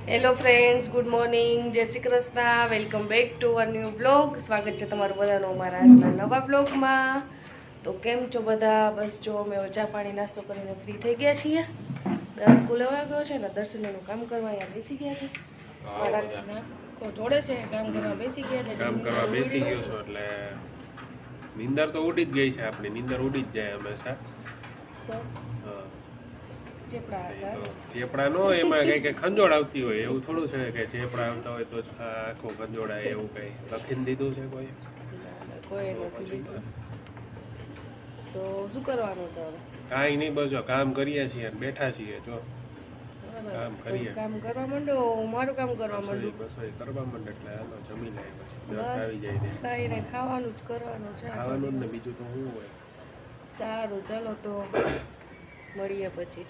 Hello friends, good morning, જય Shri Krishna, welcome back to a new blog. સ્વાગત છે તમારું બધાનું અમારા આજના નવા બ્લોગમાં. તો કેમ છો બધા? બસ જો અમે ચા પાણી નાસ્તો કરીને ફ્રી થઈ ગયા છીએ. સ્કૂલે વાગ્યો છે ને દર્શનનું કામ કરવા અહીંયા બેસી ગયા છે. મારા જોડે છે, કામ કરવા બેસી ગયા છે. કામ કરવા બેસી ગયો છો એટલે નીંદર તો ઉડી જ ગઈ છે. આપણી નીંદર ઉડી જ જાય હંમેશા. તો ચેપડા નો એમાં કઈ ખંજોળ આવતી હોય એવું થોડું છે કે ચેપડા આવતા હોય તો આખો ખંજોળાય એવું કઈ લખીને દીધું છે કોઈ નથી. તો શું કરવાનું છે હવે? કાંઈ નહીં, બસ જો કામ કરીએ છીએ, બેઠા છીએ. જો કામ કરીએ, કામ કરવા માંડો. મારું કામ કરવા માંડો, બસ કરવા માંડે એટલે હાલો જમી લે, પછી દસ આવી જાય. કાંઈ નહીં, ખાવાનું જ કરવાનું છે, ખાવાનું જ ને, બીજું તો શું હોય. સારું, ચાલો તો મળીએ પછી.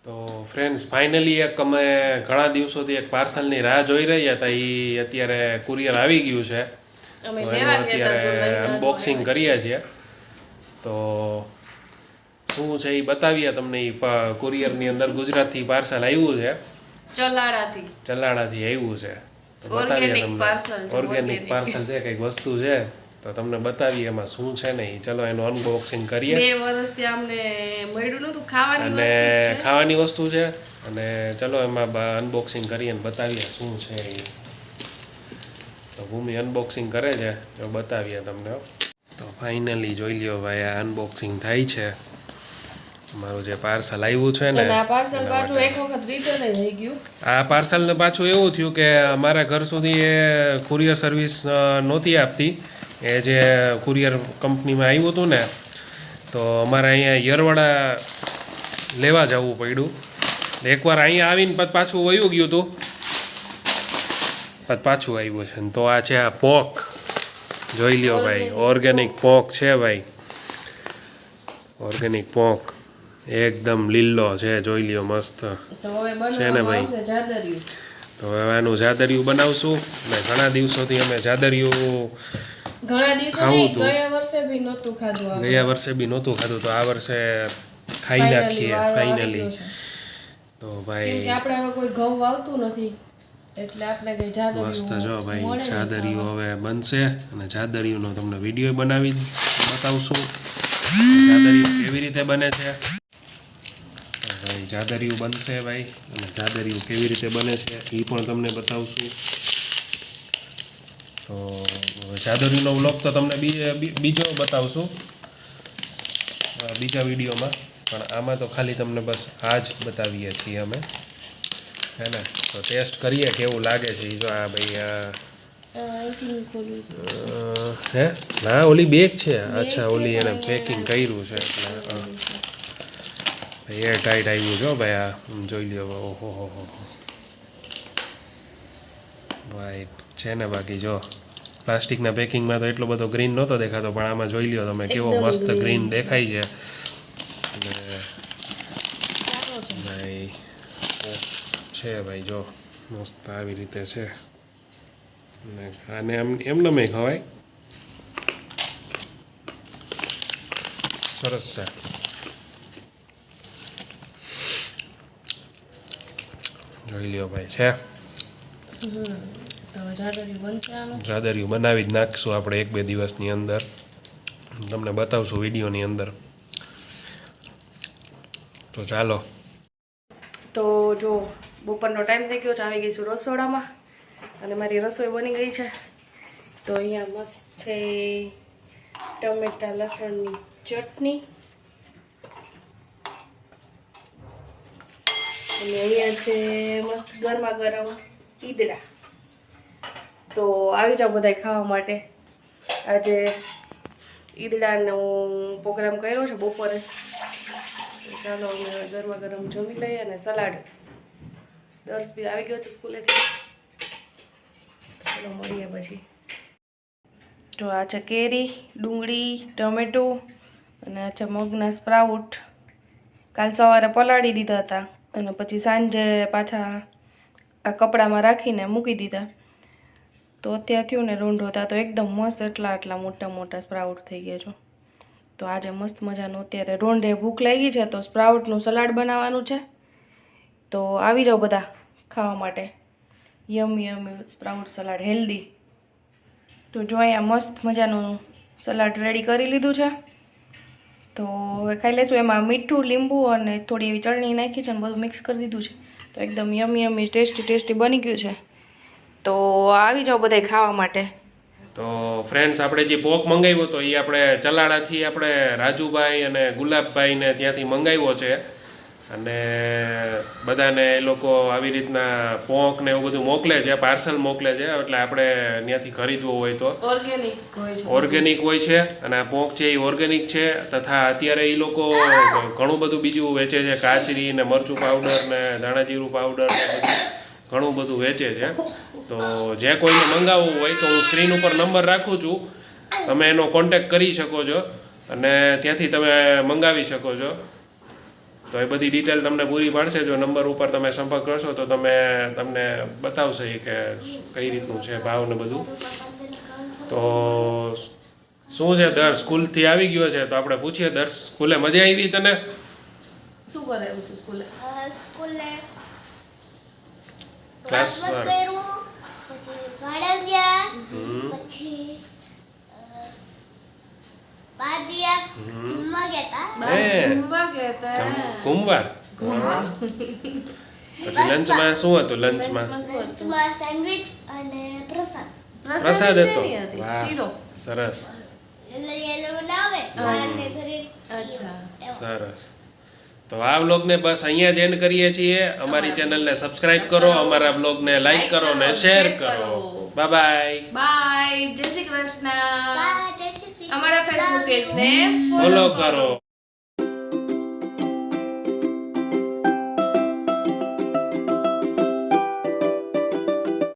તો ફ્રેન્ડ્સ, ફાઇનલી એક અમે ઘણા દિવસોથી એક પાર્સલની રાહ જોઈ રહ્યા હતા. એ અત્યારે કુરિયર આવી ગયું છે, તો એનું અત્યારે અનબોક્સિંગ કરીએ છીએ. તો શું છે એ બતાવીએ તમને. એ કુરિયરની અંદર ગુજરાતથી પાર્સલ આવ્યું છે, ચલાડાથી આવ્યું છે. તો બતાવીએ તમને. ઓર્ગેનિક પાર્સલ છે, કંઈક વસ્તુ છે, તો તમને બતાવીએ એમાં શું છે ને. ચલો એનું અનબોક્સિંગ કરીએ. 2 વર્ષથી અમને મળ્યું નતું, ખાવાની વસ્તુ છે. અને ચલો એમાં અનબોક્સિંગ કરીએ ને બતાવીએ શું છે એ. તો ભૂમિ અનબોક્સિંગ કરે છે, જો બતાવીએ તમને. તો ફાઇનલી જોઈ લ્યો ભાઈ, આ અનબોક્સિંગ થાય છે. મારું જે પાર્સલ આવ્યું છે ને, આ પાર્સલ પાછું એક વખત રિટર્ન થઈ ગયું. આ પાર્સલ ને પાછું એવું થયું કે અમારા ઘર સુધી એ કુરિયર સર્વિસ નહોતી આપતી. એ જે કુરિયર કંપનીમાં આવ્યું હતું ને, તો અમારે અહીંયા યરવાડા લેવા જવું પડ્યું. એકવાર અહીંયા આવીને પછી પાછું વયું ગયું હતું, પછી પાછું આવ્યું છે. તો આ છે, આ પોક જોઈ લ્યો ભાઈ. ઓર્ગેનિક પોક છે ભાઈ, ઓર્ગેનિક પોક એકદમ લીલો છે, જોઈ લ્યો, મસ્ત છે ને ભાઈ. તો હવે આનું જાદરિયું બનાવશું. અને ઘણા દિવસોથી અમે જાદરિયું ખાવું હતું. ગયા વર્ષે બી નહોતું ખાધું, તો આ વર્ષે ખાઈ નાખીએ ફાઇનલી. તો ભાઈ આપણે હવે કોઈ ઘઉં વાવતું નથી એટલે આપણે કઈ જાદરિયું મસ્ત જો ભાઈ, જાદરિયું હવે બનશે. અને જાદરિયુંનો તમને વિડીયો બનાવી બતાવશું, જાદરિયું કેવી રીતે બને છે. ભાઈ જાદરિયું બનશે ભાઈ, અને જાદરિયું કેવી રીતે બને છે એ પણ તમને બતાવશું. તો જાદરિયુંનો વ્લોગ તો તમને બીજો બતાવશું બીજા વિડીયોમાં, પણ આમાં તો ખાલી તમને બસ આ જ બતાવીએ છીએ અમે, હે ને. તો ટેસ્ટ કરીએ કેવું લાગે છે એ. જો આ ભાઈ હે ના, ઓલી બેગ છે. અચ્છા, ઓલી એને પેકિંગ કર્યું છે એટલે એર ટાઈટ આવ્યું છે ભાઈ. આ જોઈ લ્યો. ઓહો હો ભાઈ, છે ને. બાકી જો પ્લાસ્ટિકના પેકિંગમાં તો એટલો બધો ગ્રીન નહોતો દેખાતો, પણ આમાં જોઈ લ્યો તમે કેવો મસ્ત ગ્રીન દેખાય છે. ભાઈ છે ભાઈ, જો મસ્ત આવી રીતે છે. અને એમને મેં ખવાય, સરસ છે. જોઈ લ્યો ભાઈ, છે. જાદરિયું બનાવી જ નાખશું આપણે 1-2 દિવસની અંદર. તમને બતાવશું વિડીયોની અંદર. તો ચાલો. તો જો બપોરનો ટાઈમ થઈ ગયો છે, આવી ગઈ છું રસોડામાં અને મારી રસોઈ બની ગઈ છે. તો અહીંયા મસ્ત છે ટમેટા લસણની ચટણી, અને અહીંયા છે મસ્ત ગરમા ગરમ ઈદડા. તો આવી જાઓ બધા ખાવા માટે. આજે ઈદડાનો પ્રોગ્રામ કર્યો છે બપોરે. ચાલો અમે ગરમા ગરમ જમી લઈએ. અને સલાડ. દર્શ બી આવી ગયો છે સ્કૂલેથી. ચાલો મળીએ પછી. તો આ છે કેરી, ડુંગળી, ટમેટું, અને આ છે મગના સ્પ્રાઉટ. કાલ સવારે પલાળી દીધા હતા અને પછી સાંજે પાછા આ કપડામાં રાખીને મૂકી દીધા. તો અત્યારે થયું ને રૂંઢ હતા, તો એકદમ મસ્ત એટલા મોટા મોટા સ્પ્રાઉટ થઈ ગયા છો. તો આજે મસ્ત મજાનું અત્યારે રોંઢે ભૂખ લાગી છે, તો સ્પ્રાઉટનું સલાડ બનાવવાનું છે. તો આવી જાઓ બધા ખાવા માટે. યમી સ્પ્રાઉટ સલાડ હેલ્ધી. તો જો અહીંયા મસ્ત મજાનું સલાડ રેડી કરી લીધું છે. તો હવે ખાઈ લઈશું. એમાં મીઠું, લીંબુ અને થોડી એવી ચટણી નાખી છે અને બધું મિક્સ કરી દીધું છે. તો એકદમ યમી ટેસ્ટી બની ગયું છે. તો આવી જાઓ બધાય ખાવા માટે. તો ફ્રેન્ડ્સ, આપણે જે પોક મંગાવ્યો હતો એ આપણે ચલાળાથી આપણે રાજુભાઈ અને ગુલાબભાઈને ત્યાંથી મંગાવ્યો છે. અને બધાને એ લોકો આવી રીતના પોક ને એવું બધું મોકલે છે, પાર્સલ મોકલે છે. એટલે આપણે ત્યાંથી ખરીદવું હોય તો ઓર્ગેનિક હોય છે. અને આ પોક છે એ ઓર્ગેનિક છે. તથા અત્યારે એ લોકો ઘણું બધું બીજું વેચે છે, કાચરી ને મરચું પાવડર ને ધાણાજીરું પાવડર ને બધું ઘણું બધું વેચે છે. તો જે કોઈને મંગાવવું હોય તો હું સ્ક્રીન ઉપર નંબર રાખું છું, તમે એનો કોન્ટેક્ટ કરી શકો છો અને ત્યાંથી તમે મંગાવી શકો છો. તો એ બધી ડિટેલ તમને પૂરી પાડશે. જો નંબર ઉપર તમે સંપર્ક કરશો તો તમને બતાવશે કે કઈ રીતનું છે ભાવ ને બધું. તો શું છે, દર સ્કૂલથી આવી ગયો છે તો આપણે પૂછીએ. દર સ્કૂલે મજા આવી તને? શું કરે સ્કૂલે? સ્કૂલે ક્લાસમાં કર્યું, પછી ભાડા ગયા, પછી બાદિયા ઘૂમવા ગયા તા. ઘૂમવા પછી લંચમાં શું હતું? લંચમાં સેન્ડવિચ અને પ્રસાદ. પ્રસાદ હતો. વાહ, સરસ બનાવે અને ઘરે. સરસ. તો આ વ્લોગને બસ અહીંયા જ એન્ડ કરીએ છીએ. અમારી ચેનલને સબસ્ક્રાઇબ કરો, અમારા વ્લોગને લાઈક કરો અને શેર કરો. બાય. જય શ્રી કૃષ્ણ. જય શ્રી કૃષ્ણ. અમારા ફેસબુક પેજને ફોલો કરો.